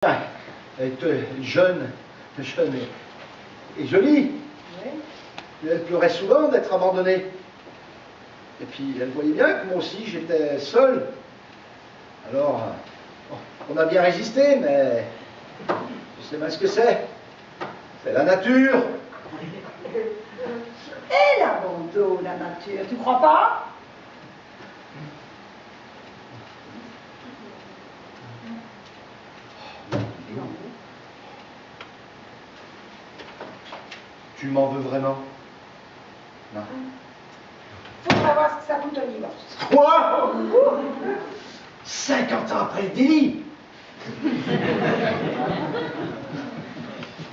Elle était jeune et jolie. Oui. Elle pleurait souvent d'être abandonnée. Et puis elle voyait bien que moi aussi j'étais seul. Alors, on a bien résisté, mais je sais pas ce que c'est. C'est la nature. Elle abandonne la nature, tu crois pas? Tu m'en veux vraiment? Non. Faudra voir ce que ça coûte au divorce. Quoi? 50 ans après le délit.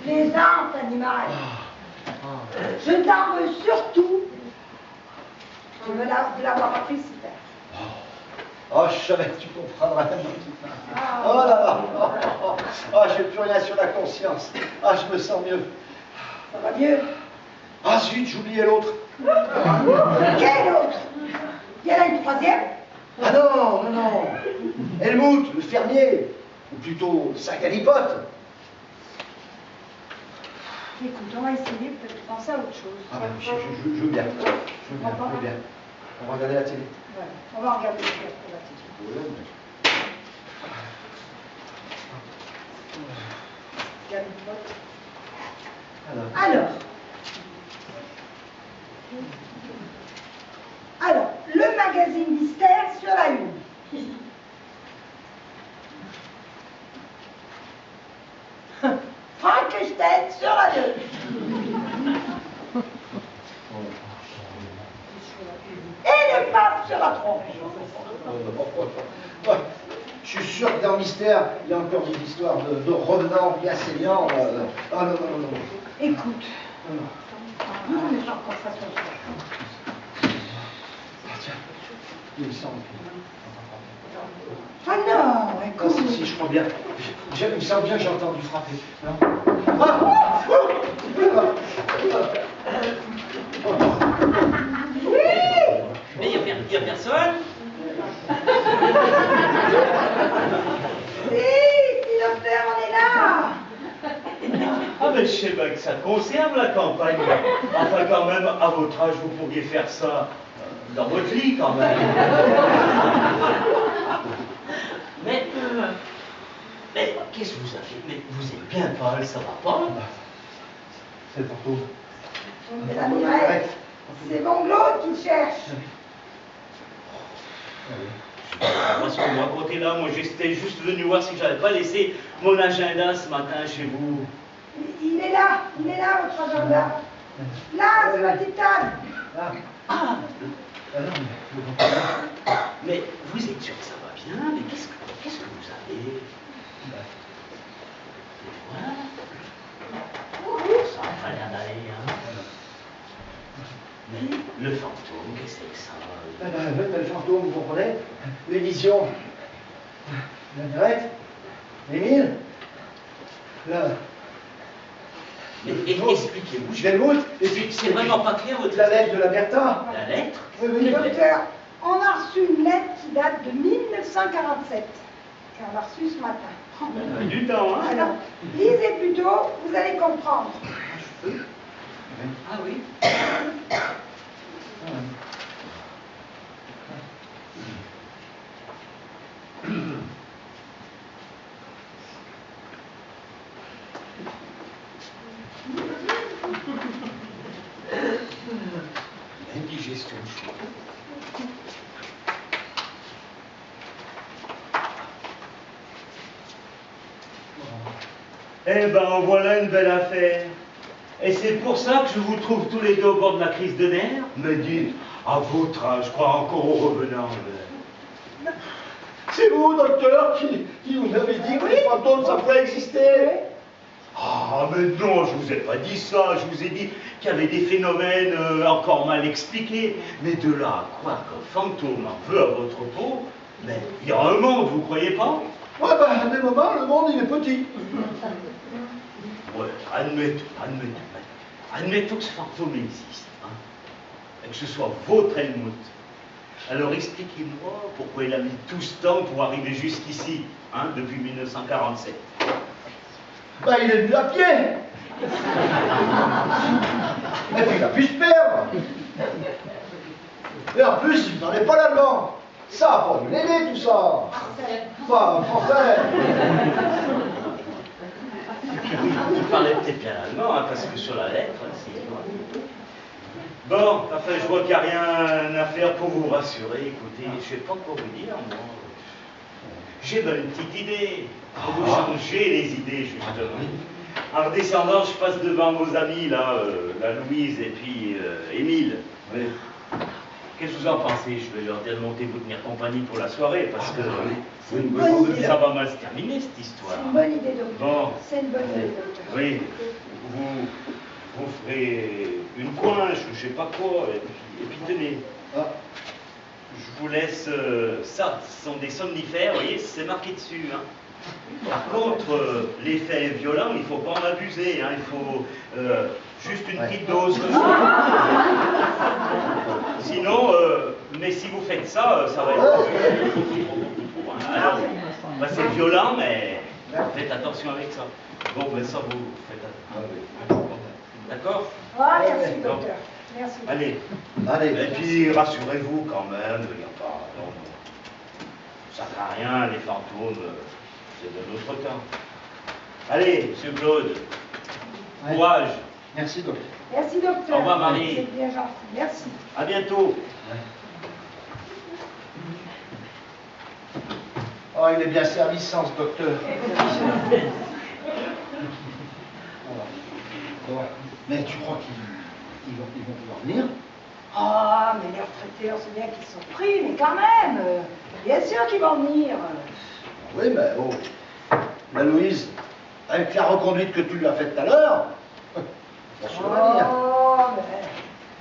Plaisante, animal. Je t'en veux surtout de l'avoir appris si faire. Oh, je savais que tu comprendrais. Oh là là. Oh, j'ai plus rien sur la conscience. Ah, je me sens mieux. Ça va mieux. Ah zut, j'oubliais l'autre. Quel autre? Il y en a une troisième? Ah non, non, non. Helmut, le fermier. Ou plutôt, Saint-Calipote. Écoute, on va essayer peut-être de penser à autre chose. Ah ben, je veux bien. Je veux bien. On va regarder la télé. Voilà. On va regarder la télé. Alors, le magazine Mystère sur la Une. Frankenstein sur la 2. Et le pape sur la 3. Ouais, je suis sûr que dans Mystère, il y a encore des histoires de revenants bien saignants. Ah non, non, non, non. Écoute, Non. nous mettons en concentration sur la Ah tiens, il me semble. Ah non, Ah, écoute. si, je crois bien. Il me semble bien que j'ai entendu frapper. Non. Ah! Mais il n'y a personne. Si, docteur, on est là. Ah mais je sais pas que ça conserve la campagne. Enfin quand même, à votre âge, vous pourriez faire ça dans votre lit quand même. Mais qu'est-ce que vous avez? Mais vous êtes bien pâle, ça va pas? C'est le fantôme. Mesdames et messieurs, c'est mon Claude qui cherche. Parce que moi, côté là, moi j'étais juste venu voir si j'avais pas laissé mon agenda ce matin chez vous. Il est là, votre agenda. Là, sur la petite table. Ah, Ah non, mais vous êtes sûr que ça va bien? Mais qu'est-ce que vous avez? Voilà. Ça a pas l'air d'aller, hein? Mais le fantôme, qu'est-ce que c'est que ça? le fantôme, vous comprenez? L'édition. La direct. Émile. Là. Mais expliquez-vous. Helmut. Et puis, C'est vraiment pas clair votre la lettre de la Bertha. La lettre? Oui, oui. Quelle lettre? Docteur, on a reçu une lettre qui date de 1947. Qu'on a reçue ce matin. Ben, du temps, hein? Alors, lisez plutôt, vous allez comprendre. Ah oui. Indigestion de choix. Eh ben, voilà une belle affaire. Et c'est pour ça que je vous trouve tous les deux au bord de la crise de nerfs? Mais dites, à votre âge, je crois encore aux revenants. C'est vous, docteur, qui vous avez dit que les fantômes, ça pouvait exister. Ah, mais non, je vous ai pas dit ça. Je vous ai dit qu'il y avait des phénomènes encore mal expliqués. Mais de là à croire qu'un fantôme en veut à votre peau, mais il y a un monde, vous croyez pas? Ouais, ben, à des moments, le monde, il est petit. Ouais, admettons que ce fantôme existe, hein, et que ce soit votre Helmut. Alors expliquez-moi pourquoi il a mis tout ce temps pour arriver jusqu'ici, hein? hein, depuis 1947. Ben, il est venu à pied. Et puis il a pu se perdre. Et en plus, il ne parlait pas l'allemand. Ça a pas dû l'aider, tout ça. Pas français. Il parlait peut-être bien allemand, hein, parce que sur la lettre, c'est... Bon, enfin, je vois qu'il n'y a rien à faire pour vous rassurer. Écoutez, je ne sais pas quoi vous dire, moi. J'ai une petite idée. Pour vous changer les idées, justement. En redescendant, je passe devant vos amis, là, la Louise et puis Émile. Oui. Qu'est-ce que vous en pensez? Je vais leur dire de monter vous tenir compagnie pour la soirée, parce que ça va mal se terminer, cette histoire. C'est une bonne idée, docteur. Bon. C'est une bonne idée, docteur. Oui. Vous ferez une coinche, ou je sais pas quoi, et puis tenez. Je vous laisse ça, ce sont des somnifères, vous voyez, c'est marqué dessus. Hein. Par contre, l'effet violent, il ne faut pas en abuser, hein, il faut juste une petite dose comme ça. Sinon, mais si vous faites ça, ça va être... Alors, bah, c'est violent, mais faites attention avec ça. Bon, ben ça, vous faites attention. D'accord? Ah, merci, docteur. Merci. Allez. Et puis, rassurez-vous quand même, il n'y a pas... Non, ça ne sert à rien, les fantômes, c'est de notre temps. Allez, monsieur Claude, courage. Merci, docteur. Merci, docteur. Au revoir, Marie. C'est bien gentil. Merci. À bientôt. Oh, il est bien servissant, ce docteur. Bon. Mais tu crois qu'ils vont pouvoir venir? Ah, mais les retraités, on sait bien qu'ils sont pris, mais quand même, bien sûr qu'ils vont venir. Oui, mais oh, la Louise, avec la reconduite que tu lui as faite tout à l'heure, bien sûr, elle va venir. Oh, mais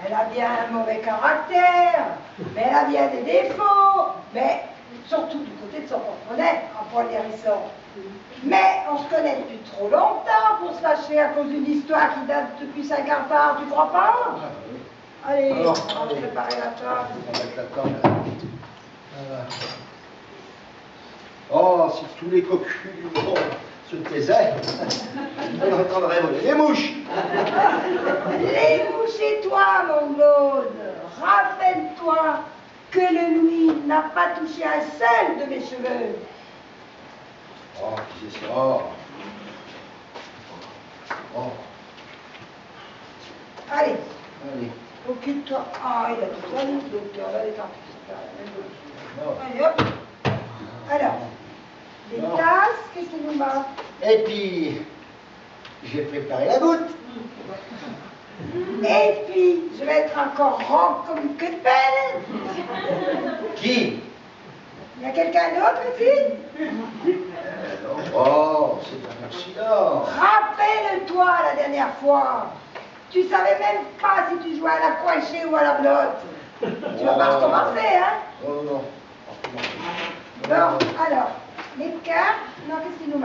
elle a bien un mauvais caractère, mais elle a bien des défauts, mais surtout du côté de son porte-monnaie, en point guérissant. Mais on se connaît depuis trop longtemps pour se fâcher à cause d'une histoire qui date depuis 50 ans, tu crois pas? Allez, Alors, on va préparer la table. On va mettre la table. Voilà. Oh, si tous les cocus du monde se taisaient, on entendrait voler les mouches. Les mouches et toi, mon Claude, rappelle-toi que le Louis n'a pas touché un seul de mes cheveux. Oh, qui c'est ça? Oh, Allez, allez. occupe-toi. Ah, il a tout ça, le docteur, là, les temps. Oh. Allez, hop. Alors, des tasses, qu'est-ce qu'il nous manque? Et puis, j'ai préparé la goutte. Et puis, je vais être encore rond comme une queue de pelle. Qui? Il y a quelqu'un d'autre ici? Oh, c'est un accident. Rappelle-toi la dernière fois. Tu savais même pas si tu jouais à la coinchée ou à la blotte. Tu vas pas recommencer, hein? Oh non. Bon, alors, les cartes, non, qu'est-ce qu'il nous manque?